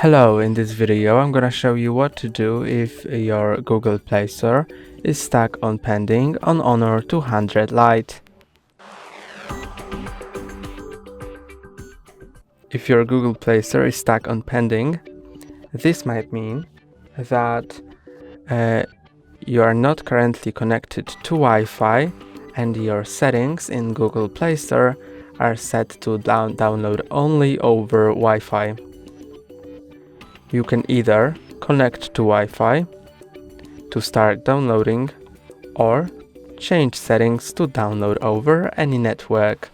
Hello, in this video I'm gonna show you what to do if your Google Play Store is stuck on pending on Honor 200 Lite. If your Google Play Store is stuck on pending, this might mean that you are not currently connected to Wi-Fi and your settings in Google Play Store are set to download only over Wi-Fi. You can either connect to Wi-Fi to start downloading or change settings to download over any network.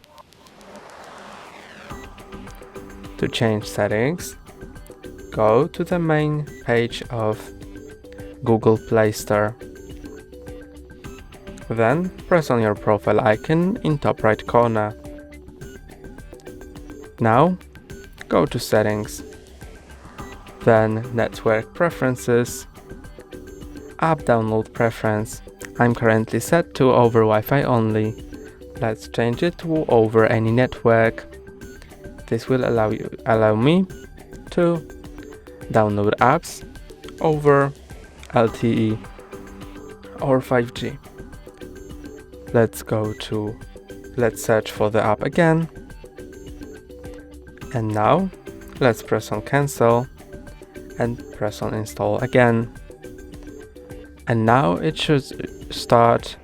To change settings, go to the main page of Google Play Store. Then press on your profile icon in top right corner. Now go to Settings. Then Network Preferences, App Download Preference. I'm currently set to over Wi-Fi only. Let's change it to over any network. This will allow me to download apps over LTE or 5G. Let's search for the app again. And now let's press on Cancel and press on Install again. And now it should start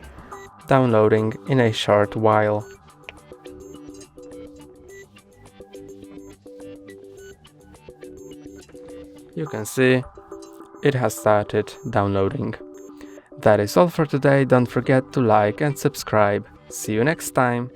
downloading in a short while. You can see it has started downloading. That is all for today. Don't forget to like and subscribe. See you next time.